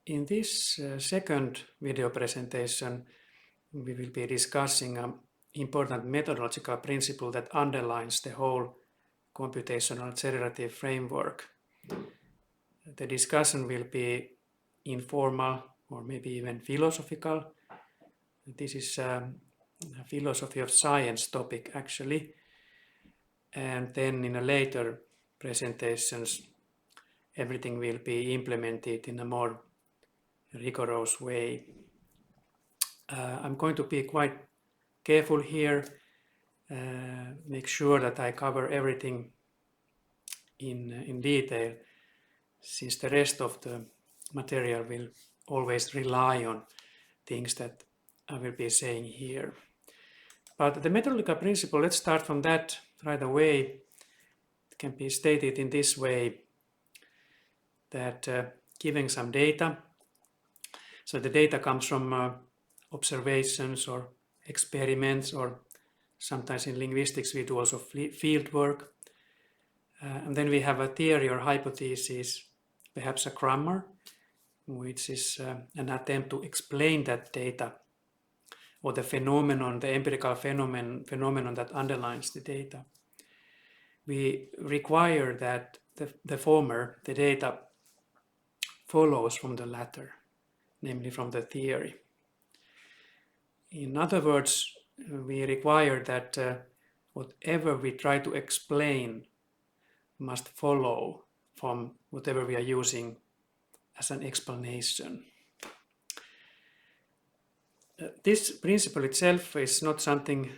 In this second video presentation, we will be discussing an important methodological principle that underlines the whole computational generative framework. The discussion will be informal or maybe even philosophical. This is a philosophy of science topic actually. And then in a later presentations, everything will be implemented in a more rigorous way. I'm going to be quite careful here, make sure that I cover everything in detail, since the rest of the material will always rely on things that I will be saying here. But the methodological principle, let's start from that right away. It can be stated in this way, that giving some data, so the data comes from observations or experiments, or sometimes in linguistics we do also field work. And then we have a theory or hypothesis, perhaps a grammar, which is an attempt to explain that data or the phenomenon, the empirical phenomenon that underlines the data. We require that the former, the data, follows from the latter, namely from the theory. In other words, we require that whatever we try to explain must follow from whatever we are using as an explanation. This principle itself is not something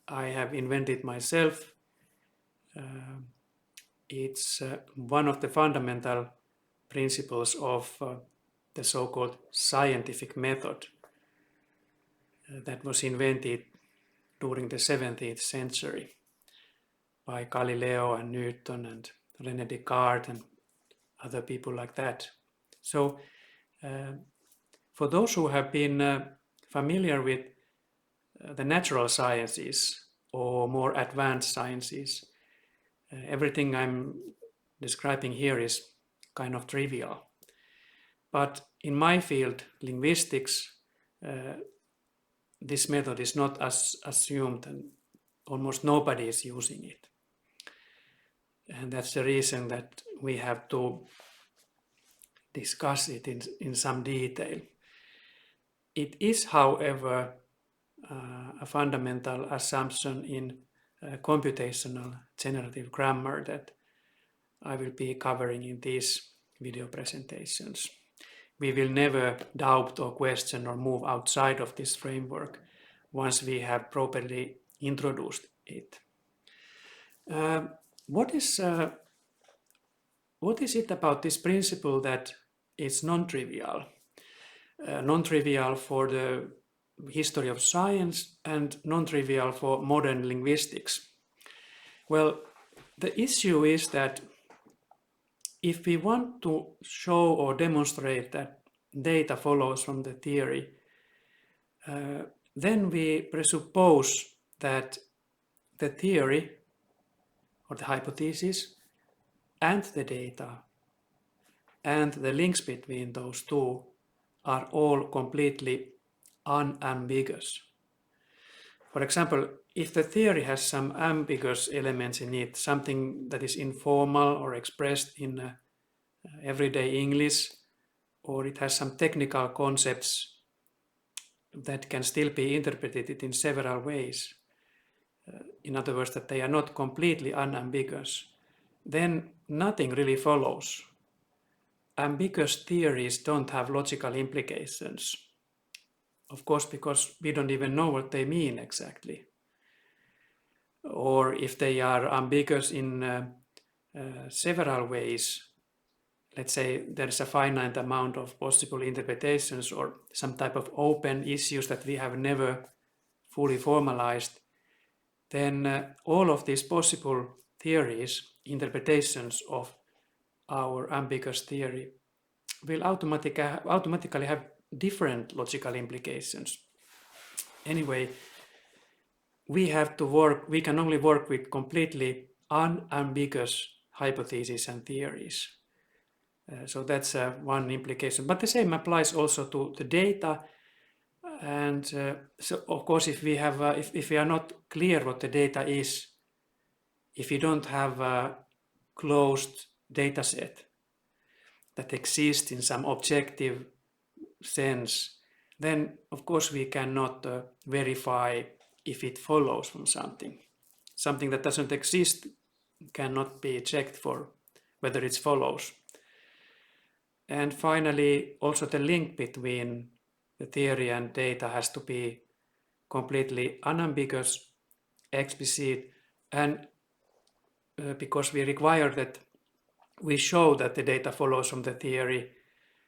I have invented myself. It's one of the fundamental principles of the so-called scientific method that was invented during the 17th century by Galileo and Newton and René Descartes and other people like that. So for those who have been familiar with the natural sciences or more advanced sciences, everything I'm describing here is kind of trivial. But in my field, linguistics, this method is not as assumed, and almost nobody is using it. And that's the reason that we have to discuss it in some detail. It is, however, a fundamental assumption in computational generative grammar that I will be covering in these video presentations. We will never doubt or question or move outside of this framework once we have properly introduced it. What is it about this principle that is non-trivial? Non-trivial for the history of science and non-trivial for modern linguistics? Well, the issue is that if we want to show or demonstrate that data follows from the theory, then we presuppose that the theory or the hypothesis and the data and the links between those two are all completely unambiguous. For example, if the theory has some ambiguous elements in it, something that is informal or expressed in everyday English, or it has some technical concepts that can still be interpreted in several ways, in other words, that they are not completely unambiguous, then nothing really follows. Ambiguous theories don't have logical implications, of course, because we don't even know what they mean exactly. Or if they are ambiguous in several ways, let's say there's a finite amount of possible interpretations or some type of open issues that we have never fully formalized, then all of these possible theories, interpretations of our ambiguous theory will automatically have different logical implications. Anyway, we can only work with completely unambiguous hypotheses and theories. So that's one implication. But the same applies also to the data. And so, of course, if we have, if we are not clear what the data is, if you don't have a closed data set that exists in some objective sense, then of course we cannot verify if it follows from something. Something that doesn't exist cannot be checked for whether it follows. And finally, also the link between the theory and data has to be completely unambiguous, explicit, and because we require that we show that the data follows from the theory,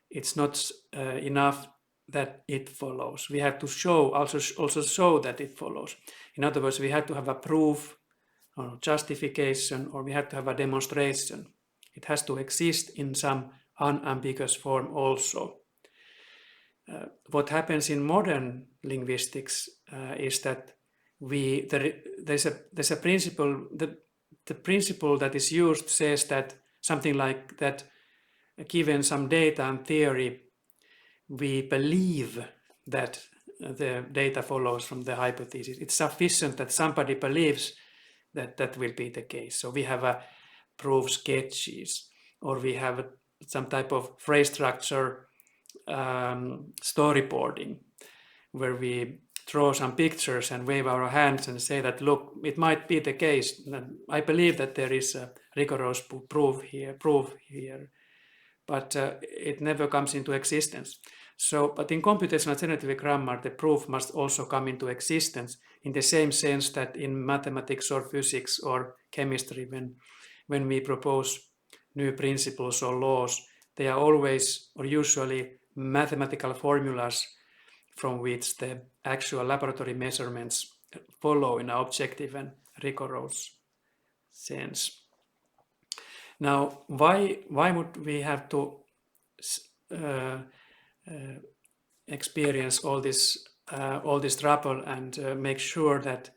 it's not enough that it follows. We have to show also show that it follows. In other words, we have to have a proof or justification, or we have to have a demonstration. It has to exist in some unambiguous form also. What happens in modern linguistics is that there's a principle that the principle that is used says that something like that, given some data and theory, we believe that the data follows from the hypothesis. It's sufficient that somebody believes that that will be the case. So we have a proof sketches, or we have some type of phrase structure storyboarding, where we draw some pictures and wave our hands and say that, look, it might be the case. I believe that there is a rigorous proof here, but it never comes into existence. So, but in computational generative grammar, the proof must also come into existence in the same sense that in mathematics or physics or chemistry, when we propose new principles or laws, they are always or usually mathematical formulas from which the actual laboratory measurements follow in an objective and rigorous sense. Now, why would we have to experience all this trouble and make sure that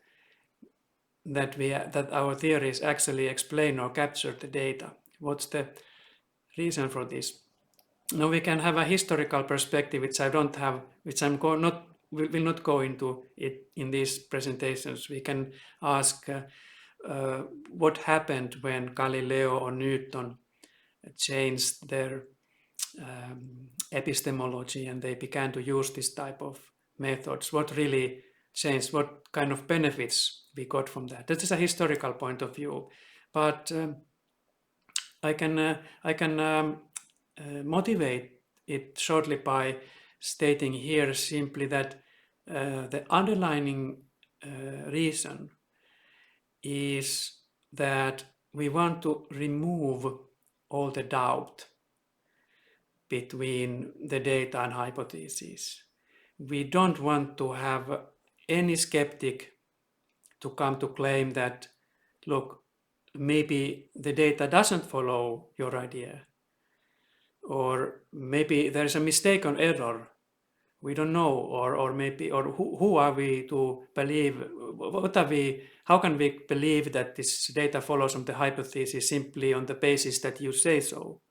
our theories actually explain or capture the data? What's the reason for this? Now we can have a historical perspective, which I don't have, which will not go into it in these presentations. We can ask what happened when Galileo or Newton changed their epistemology and they began to use this type of methods. What really changed? What kind of benefits we got from that? That is a historical point of view, but I can motivate it shortly by stating here simply that the underlying reason is that we want to remove all the doubt between the data and hypotheses. We don't want to have any skeptic to come to claim that, look, maybe the data doesn't follow your idea, or maybe there's a mistake or error. We don't know, or maybe, or who are we to believe? How can we believe that this data follows from the hypothesis simply on the basis that you say so?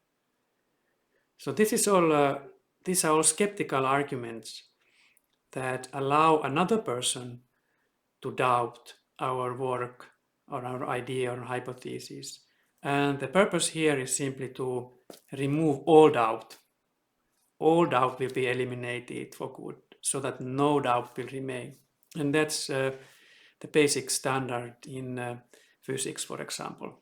So this is all. These are all skeptical arguments that allow another person to doubt our work or our idea or hypothesis. And the purpose here is simply to remove all doubt. All doubt will be eliminated for good, so that no doubt will remain. And that's the basic standard in physics, for example.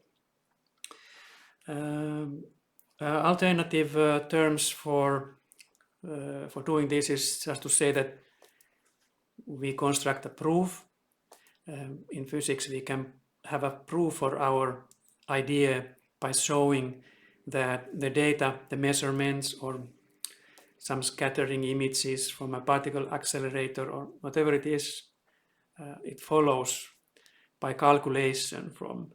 Alternative terms for doing this is just to say that we construct a proof. In physics, we can have a proof for our idea by showing that the data, the measurements, or some scattering images from a particle accelerator or whatever it is, it follows by calculation from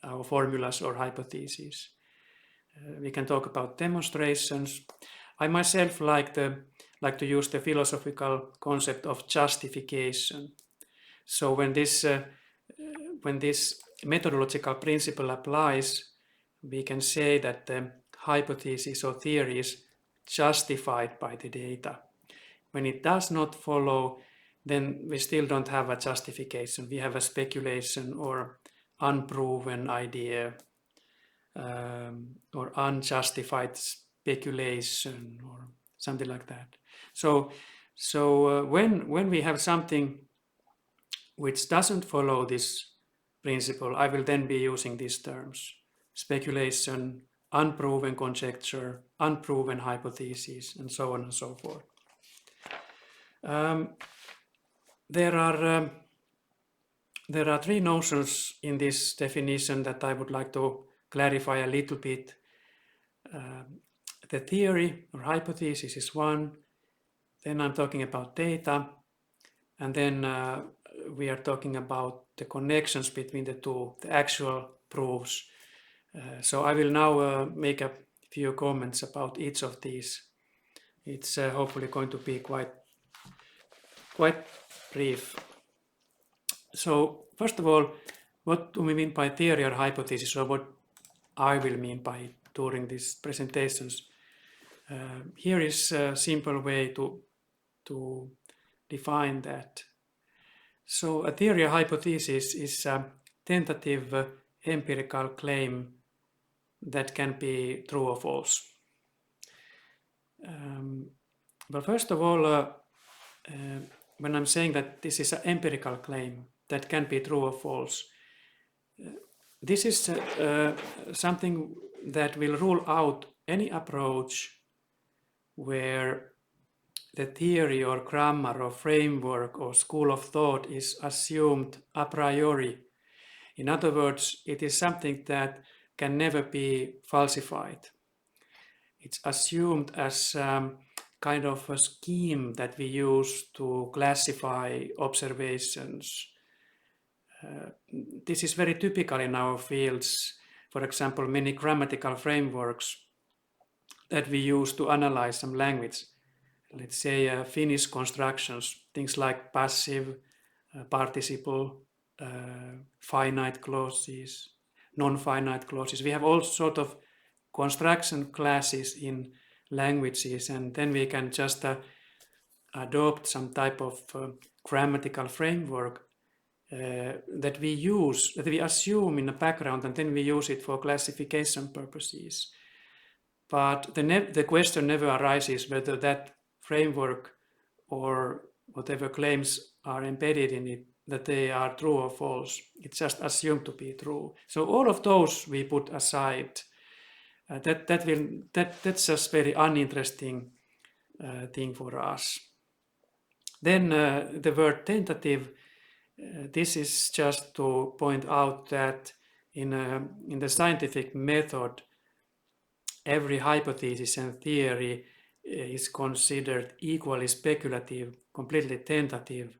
our formulas or hypotheses. We can talk about demonstrations. I myself like to use the philosophical concept of justification. So when this methodological principle applies, we can say that the hypothesis or theory is justified by the data. When it does not follow, then we still don't have a justification. We have a speculation or unproven idea, or unjustified speculation or something like that. So when we have something which doesn't follow this principle, I will then be using these terms: speculation, unproven conjecture, unproven hypothesis, and so on and so forth. There are three notions in this definition that I would like to clarify a little bit. The theory or hypothesis is one, then I'm talking about data, and then we are talking about the connections between the two, the actual proofs. So I will now make a few comments about each of these. It's hopefully going to be quite brief. So first of all, what do we mean by theory or hypothesis, or what I will mean by it during these presentations? Here is a simple way to define that. So a theory or hypothesis is a tentative empirical claim that can be true or false. But first of all, when I'm saying that this is an empirical claim that can be true or false, this is something that will rule out any approach where the theory or grammar or framework or school of thought is assumed a priori. In other words, it is something that can never be falsified. It's assumed as kind of a scheme that we use to classify observations. This is very typical in our fields. For example, many grammatical frameworks that we use to analyze some language. Let's say Finnish constructions, things like passive, participle, finite clauses, non-finite clauses. We have all sort of construction classes in languages, and then we can just adopt some type of grammatical framework that we use, that we assume in the background, and then we use it for classification purposes. But the question never arises whether that framework or whatever claims are embedded in it, that they are true or false. It's just assumed to be true. So all of those we put aside. That's just very uninteresting thing for us. Then the word tentative, this is just to point out that in the scientific method, every hypothesis and theory is considered equally speculative, completely tentative,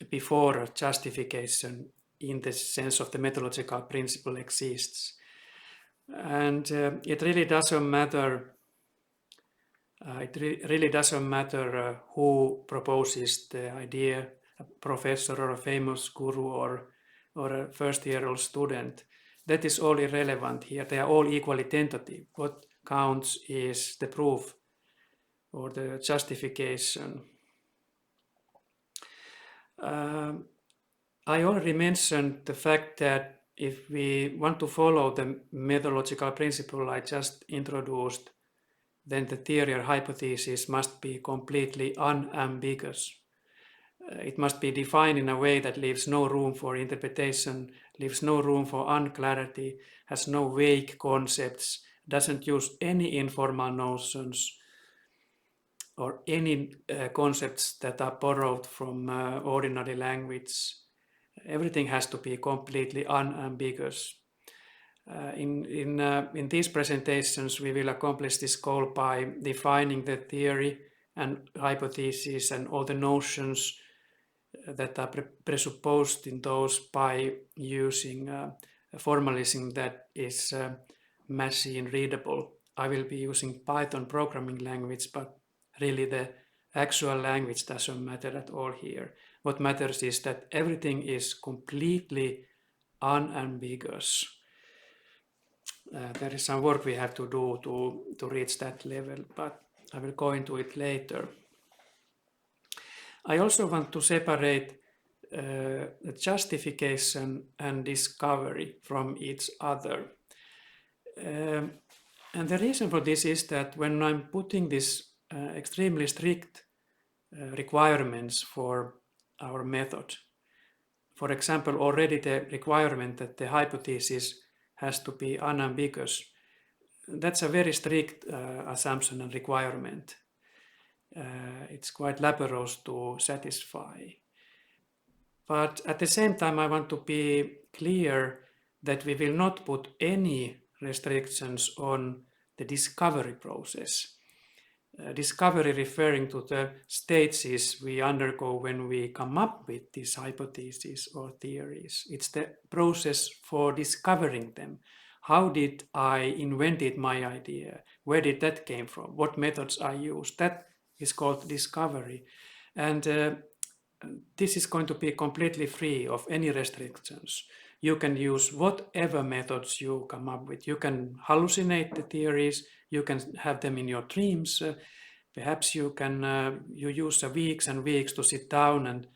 before justification in the sense of the methodological principle exists. And it really doesn't matter. Really doesn't matter who proposes the idea, a professor or a famous guru or a first-year-old student. That is all irrelevant here. They are all equally tentative. What counts is the proof or the justification. I already mentioned the fact that if we want to follow the methodological principle I just introduced, then the theory or hypothesis must be completely unambiguous. It must be defined in a way that leaves no room for interpretation, leaves no room for unclarity, has no vague concepts, doesn't use any informal notions or any concepts that are borrowed from ordinary language. Everything has to be completely unambiguous. In these presentations, we will accomplish this goal by defining the theory and hypothesis and all the notions that are presupposed in those by using a formalism that is machine readable. I will be using Python programming language, but really the actual language doesn't matter at all here. What matters is that everything is completely unambiguous. there is some work we have to do to reach that level, but I will go into it later. I also want to separate justification and discovery from each other. And the reason for this is that when I'm putting this extremely strict requirements for our method, for example, already the requirement that the hypothesis has to be unambiguous, that's a very strict assumption and requirement. It's quite laborious to satisfy. But at the same time, I want to be clear that we will not put any restrictions on the discovery process. Discovery referring to the stages we undergo when we come up with these hypotheses or theories. It's the process for discovering them. How did I invented my idea? Where did that came from? What methods I used? That is called discovery. And this is going to be completely free of any restrictions. You can use whatever methods you come up with. You can hallucinate the theories, you can have them in your dreams. Perhaps you can you use weeks and weeks to sit down and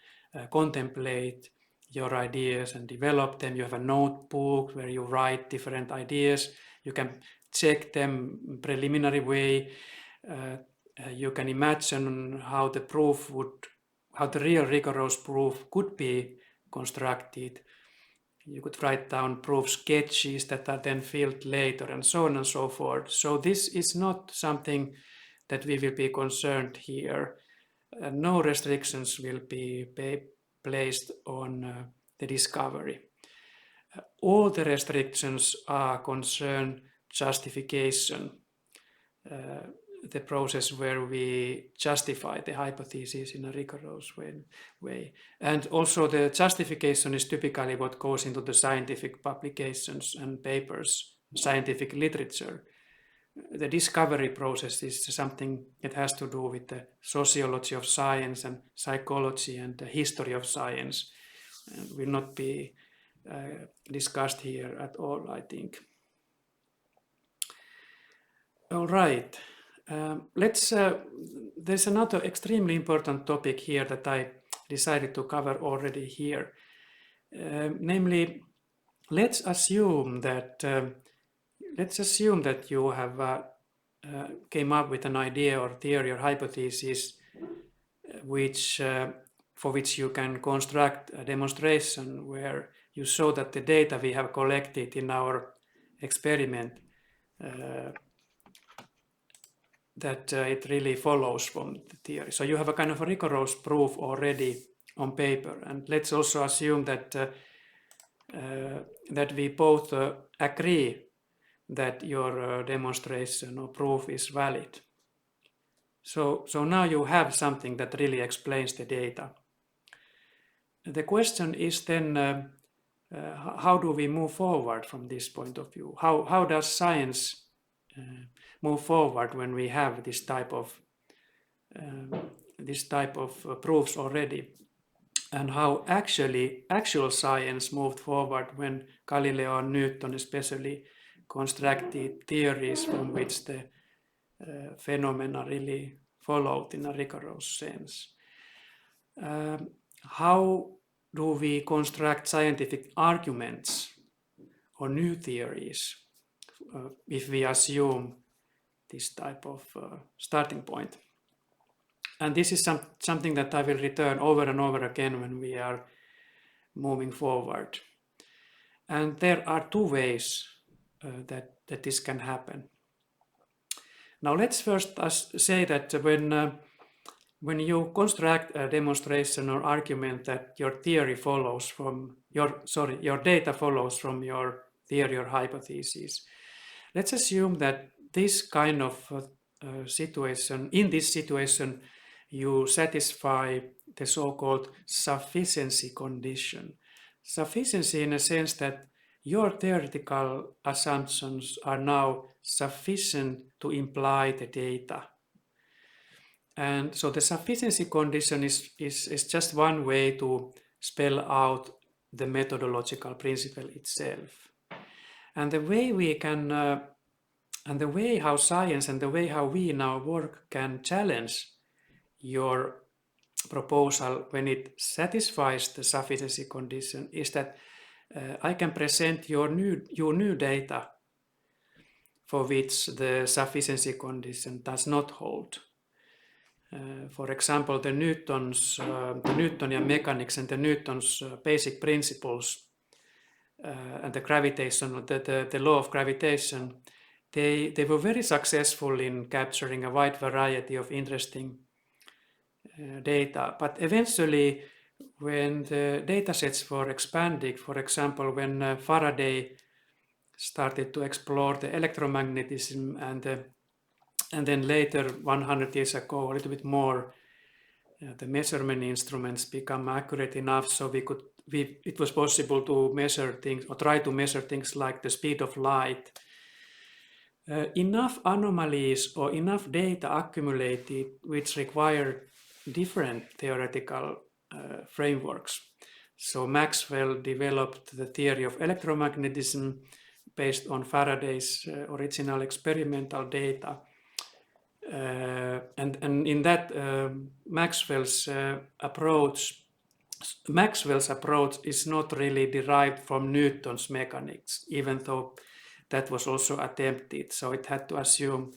contemplate your ideas and develop them. You have a notebook where you write different ideas. You can check them preliminary way. You can imagine how the proof how the real rigorous proof could be constructed. You could write down proof sketches that are then filled later and so on and so forth. So this is not something that we will be concerned here. No restrictions will be placed on the discovery. All the restrictions are concern justification, the process where we justify the hypothesis in a rigorous way. And also the justification is typically what goes into the scientific publications and papers, scientific literature. The discovery process is something that has to do with the sociology of science and psychology and the history of science, and will not be discussed here at all, I think. All right. There's another extremely important topic here that I decided to cover already here. Namely, let's assume that you have came up with an idea or theory or hypothesis for which you can construct a demonstration where you show that the data we have collected in our experiment that it really follows from the theory. So you have a kind of a rigorous proof already on paper. And let's also assume that that we both agree that your demonstration or proof is valid. So now you have something that really explains the data. The question is then, how do we move forward from this point of view? How does science move forward when we have this type of proofs already, and how actual science moved forward when Galileo and Newton especially constructed theories from which the phenomena really followed in a rigorous sense. How do we construct scientific arguments or new theories if we assume this type of starting point? And this is something that I will return over and over again when we are moving forward. And there are two ways that this can happen. Now let's first say that when you construct a demonstration or argument that your theory follows from your data follows from your theory or hypothesis, let's assume that this kind of situation, in this situation, you satisfy the so-called sufficiency condition. Sufficiency in a sense that your theoretical assumptions are now sufficient to imply the data. And so the sufficiency condition is just one way to spell out the methodological principle itself. And the way we can, and the way how science and the way how we now work can challenge your proposal when it satisfies the sufficiency condition is that I can present your new data for which the sufficiency condition does not hold. For example, the Newtonian mechanics and the Newton's basic principles and the gravitation, the law of gravitation, they were very successful in capturing a wide variety of interesting data. But eventually, when the data sets were expanded, for example, when Faraday started to explore the electromagnetism and then later 100 years ago, a little bit more, the measurement instruments become accurate enough so it was possible to measure things or try to measure things like the speed of light. Enough anomalies or enough data accumulated which require different theoretical frameworks. So Maxwell developed the theory of electromagnetism based on Faraday's original experimental data. And in that Maxwell's approach is not really derived from Newton's mechanics, even though that was also attempted. So it had to assume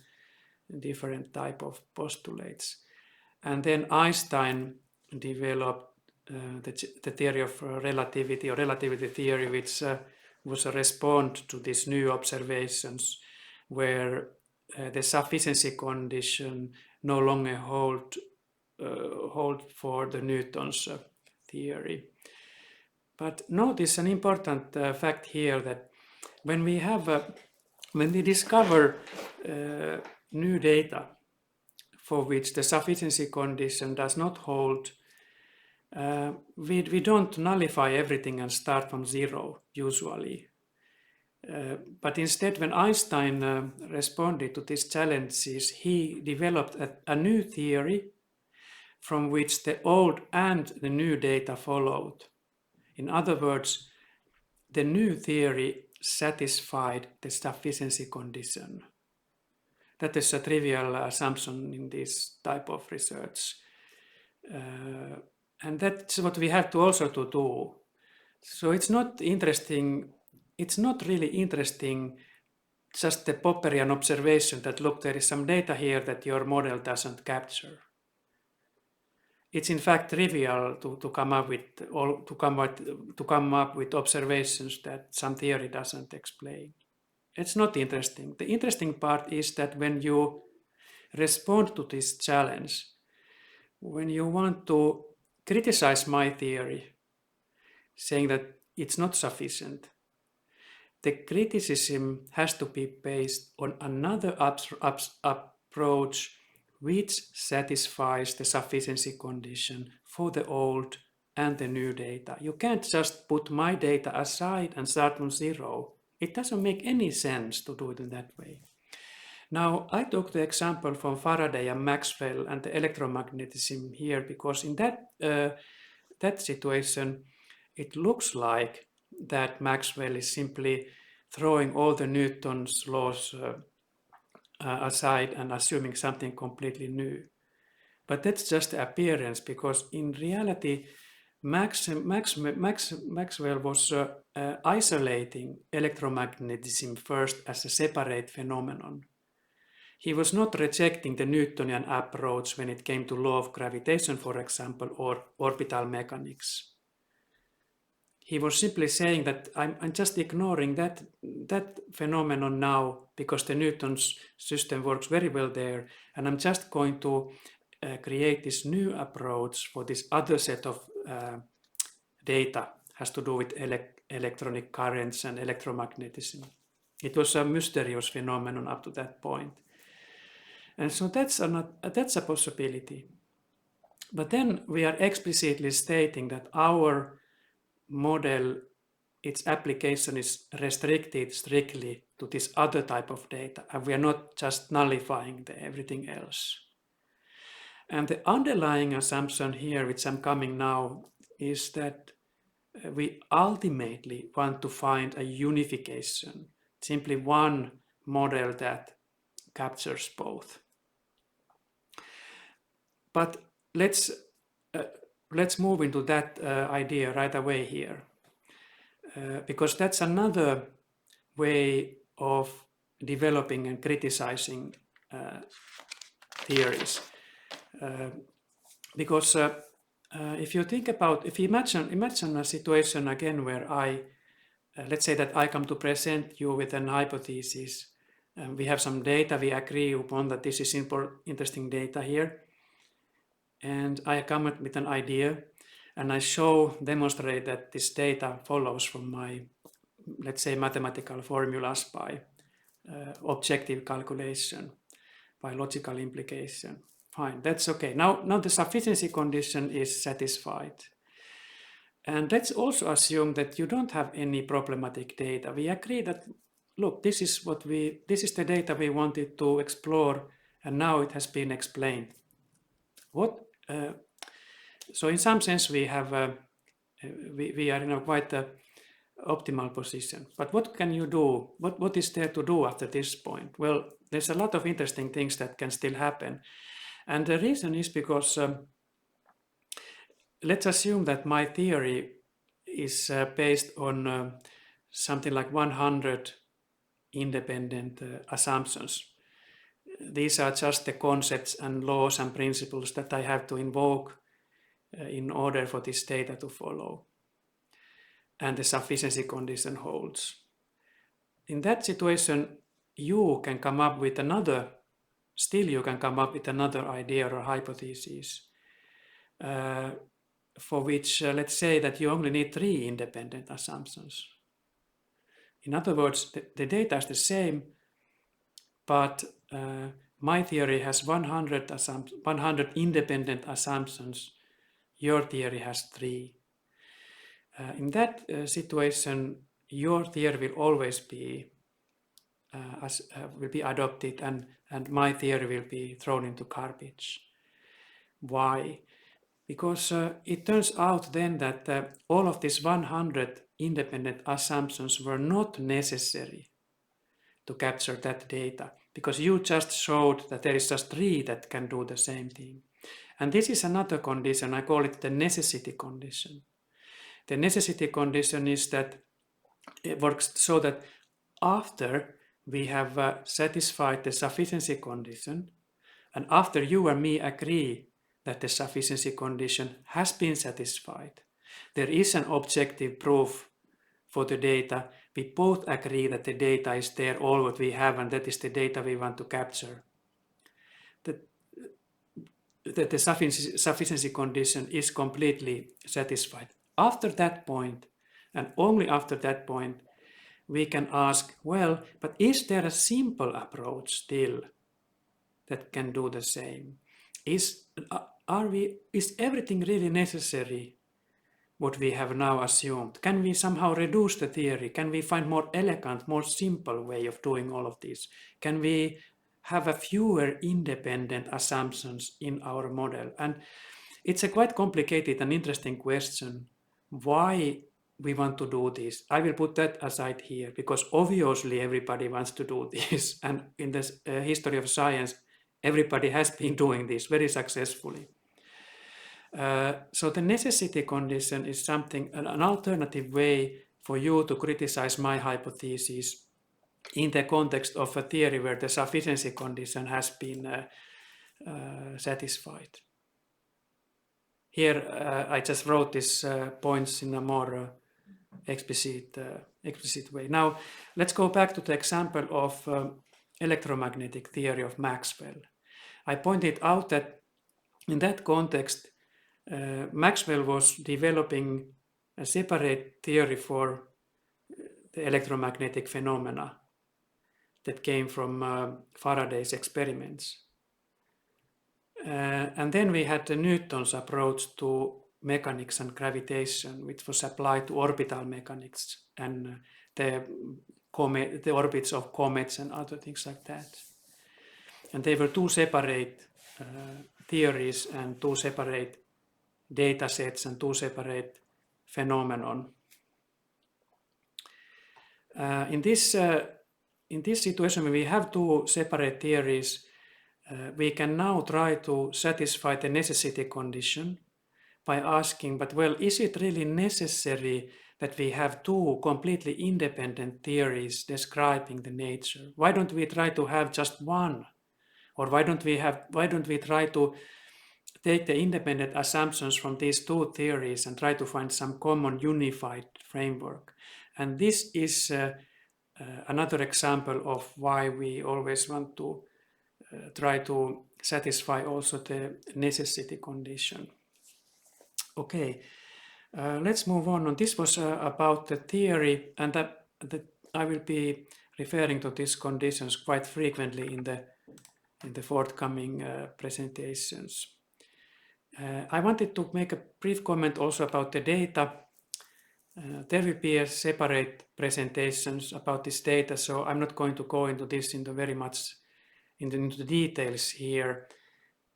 different type of postulates. And then Einstein developed the theory of relativity or relativity theory, which was a response to these new observations where the sufficiency condition no longer hold for the Newton's theory. But notice an important fact here that when we discover new data for which the sufficiency condition does not hold, we don't nullify everything and start from zero usually. But instead, when Einstein responded to these challenges, he developed a new theory from which the old and the new data followed. In other words, the new theory satisfied the sufficiency condition. That is a trivial assumption in this type of research. And that's what we have to also to do. So it's not really interesting just the Popperian observation that, look, there is some data here that your model doesn't capture. It's in fact trivial to come up with observations that some theory doesn't explain. It's not interesting. The interesting part is that when you respond to this challenge, when you want to criticize my theory, saying that it's not sufficient, the criticism has to be based on another approach which satisfies the sufficiency condition for the old and the new data. You can't just put my data aside and start from zero. It doesn't make any sense to do it in that way. Now, I took the example from Faraday and Maxwell and the electromagnetism here because in that situation, it looks like that Maxwell is simply throwing all the Newton's laws aside and assuming something completely new. But that's just the appearance, because in reality, Maxwell was isolating electromagnetism first as a separate phenomenon. He was not rejecting the Newtonian approach when it came to law of gravitation, for example, or orbital mechanics. He was simply saying that I'm just ignoring that phenomenon now because the Newton's system works very well there, and I'm just going to create this new approach for this other set of data, has to do with electronic currents and electromagnetism. It was a mysterious phenomenon up to that point. And so that's a possibility. But then we are explicitly stating that our model, its application is restricted strictly to this other type of data, and we are not just nullifying everything else. And the underlying assumption here, which I'm coming now, is that we ultimately want to find a unification, simply one model that captures both. But let's move into that idea right away here, because that's another way of developing and criticizing theories. Because if you think about, if you imagine a situation again where let's say that I come to present you with an hypothesis. We have some data, we agree upon that this is interesting data here. And I come up with an idea and I demonstrate that this data follows from my, let's say, mathematical formulas by objective calculation, by logical implication. Fine, that's okay. Now the sufficiency condition is satisfied. And let's also assume that you don't have any problematic data. We agree that, look, this is the data we wanted to explore, and now it has been explained. So in some sense we have we are in a quite optimal position. But what can you do? What is there to do after this point? Well, there's a lot of interesting things that can still happen, and the reason is because let's assume that my theory is based on something like 100 independent assumptions. These are just the concepts and laws and principles that I have to invoke in order for this data to follow. And the sufficiency condition holds. In that situation, you can come up with another idea or hypothesis for which, let's say that you only need 3 independent assumptions. In other words, the data is the same, but my theory has 100 independent assumptions. Your theory has 3. In that situation, your theory will always be adopted, and my theory will be thrown into garbage. Why? Because it turns out then that all of these 100 independent assumptions were not necessary to capture that data, because you just showed that there is just 3 that can do the same thing. And this is another condition, I call it the necessity condition. The necessity condition is that it works so that after we have satisfied the sufficiency condition, and after you and me agree that the sufficiency condition has been satisfied, there is an objective proof for the data. We both agree that the data is there, all what we have, and that is the data we want to capture. That the sufficiency condition is completely satisfied. After that point, and only after that point, we can ask, well, but is there a simple approach still that can do the same? Is everything really necessary, what we have now assumed? Can we somehow reduce the theory? Can we find more elegant, more simple way of doing all of this? Can we have a fewer independent assumptions in our model? And it's a quite complicated and interesting question, why we want to do this. I will put that aside here, because obviously everybody wants to do this, and in the history of science, everybody has been doing this very successfully. So the necessity condition is an alternative way for you to criticize my hypothesis in the context of a theory where the sufficiency condition has been satisfied. Here I just wrote these points in a more explicit way. Now let's go back to the example of electromagnetic theory of Maxwell. I pointed out that in that context, Maxwell was developing a separate theory for the electromagnetic phenomena that came from Faraday's experiments. And then we had the Newton's approach to mechanics and gravitation, which was applied to orbital mechanics and the orbits of comets and other things like that. And they were 2 separate theories and 2 separate data sets and 2 separate phenomenon. In this in this situation, when we have two separate theories, we can now try to satisfy the necessity condition by asking, but well, is it really necessary that we have two completely independent theories describing the nature? Why don't we try to have just one? Or why don't we try to take the independent assumptions from these two theories and try to find some common unified framework? And this is another example of why we always want to try to satisfy also the necessity condition. Okay, let's move on. This was about the theory, and that I will be referring to these conditions quite frequently in the forthcoming presentations. I wanted to make a brief comment also about the data. There will be a separate presentations about this data, so I'm not going to go into this into very much into the details here,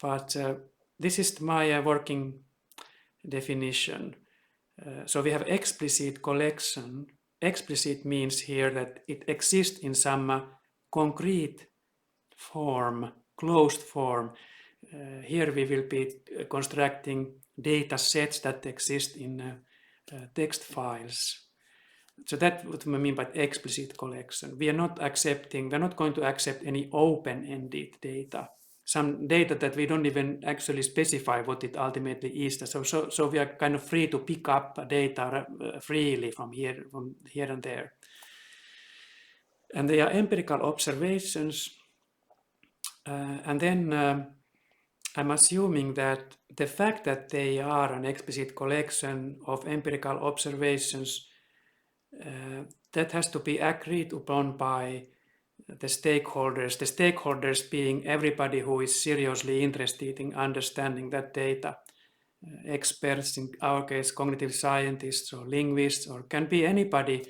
but this is my working definition. So we have explicit collection. Explicit means here that it exists in some concrete form, closed form. Here we will be constructing data sets that exist in text files. So that's what I mean by explicit collection. We are not going to accept any open-ended data. Some data that we don't even actually specify what it ultimately is. So we are kind of free to pick up data freely from here and there. And they are empirical observations. And then I'm assuming that the fact that they are an explicit collection of empirical observations, that has to be agreed upon by the stakeholders being everybody who is seriously interested in understanding that data. Experts, in our case, cognitive scientists or linguists, or can be anybody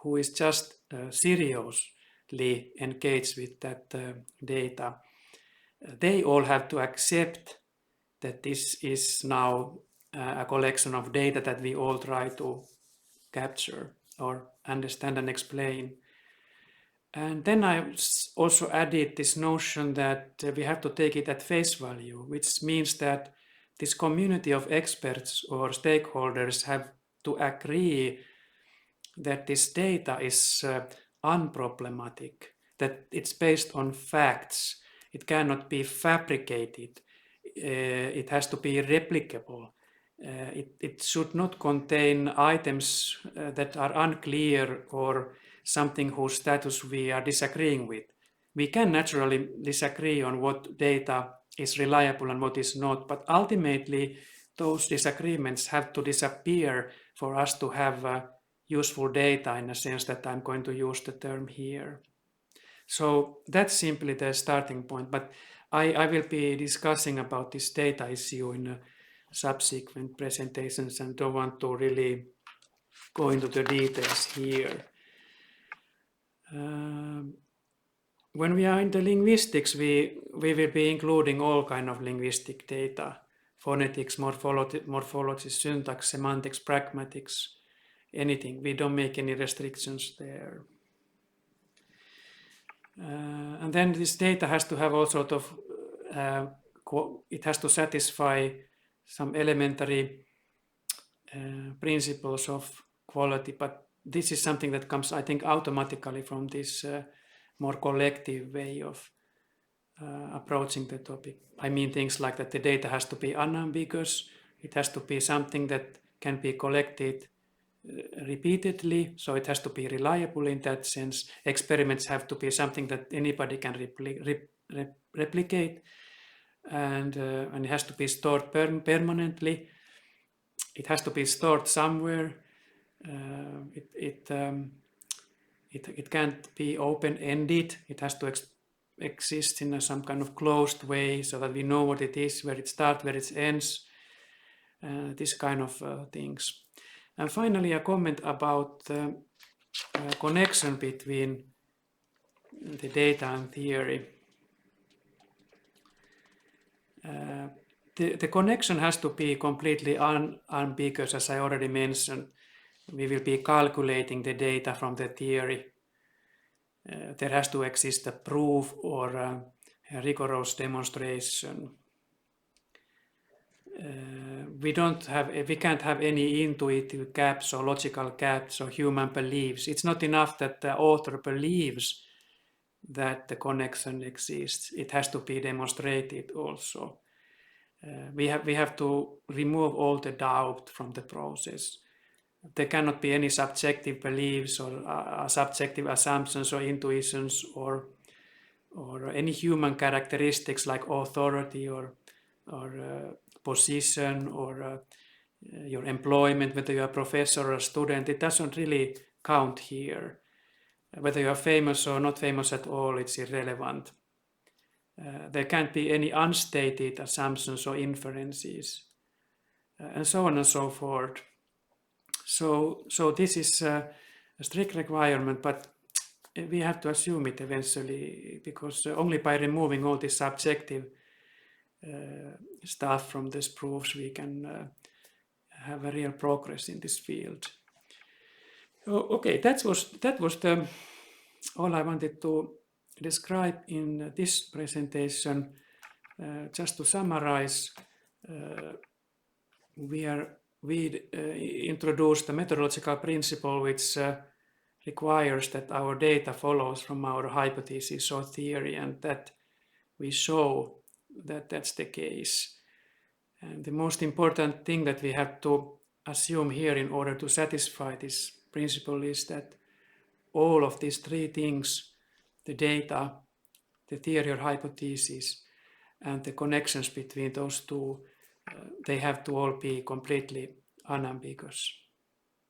who is just seriously engaged with that data. They all have to accept that this is now a collection of data that we all try to capture or understand and explain. And then I also added this notion that we have to take it at face value, which means that this community of experts or stakeholders have to agree that this data is unproblematic, that it's based on facts. It cannot be fabricated. It has to be replicable. It should not contain items that are unclear or something whose status we are disagreeing with. We can naturally disagree on what data is reliable and what is not, but ultimately those disagreements have to disappear for us to have useful data, in a sense that I'm going to use the term here. So that's simply the starting point, but I will be discussing about this data issue in subsequent presentations and don't want to really go into the details here. When we are in the linguistics, we will be including all kind of linguistic data: phonetics, morphology, syntax, semantics, pragmatics, anything. We don't make any restrictions there. And then this data has to have all sort of, it has to satisfy some elementary principles of quality, but this is something that comes, I think, automatically from this more collective way of approaching the topic. I mean things like that the data has to be unambiguous, it has to be something that can be collected repeatedly, so it has to be reliable in that sense. Experiments have to be something that anybody can replicate, and it has to be stored permanently. It has to be stored somewhere. It can't be open-ended. It has to exist in some kind of closed way so that we know what it is, where it starts, where it ends, this kind of things. And finally, a comment about the connection between the data and theory. The connection has to be completely unambiguous, as I already mentioned. We will be calculating the data from the theory. there has to exist a proof or a rigorous demonstration. We can't have any intuitive gaps or logical gaps or human beliefs. It's not enough that the author believes that the connection exists. It has to be demonstrated also. We have to remove all the doubt from the process. There cannot be any subjective beliefs or subjective assumptions or intuitions or any human characteristics like authority or position or your employment, whether you're a professor or a student. It doesn't really count here. Whether you're famous or not famous at all, it's irrelevant. There can't be any unstated assumptions or inferences, and so on and so forth. So this is a strict requirement, but we have to assume it eventually, because only by removing all this subjective stuff from these proofs we can have a real progress in this field. Okay, that was all I wanted to describe in this presentation. Just to summarize, we introduced the methodological principle which requires that our data follows from our hypothesis or theory, and that we show that that's the case. And the most important thing that we have to assume here in order to satisfy this principle is that all of these three things, the data, the theory or hypothesis, and the connections between those two, they have to all be completely unambiguous.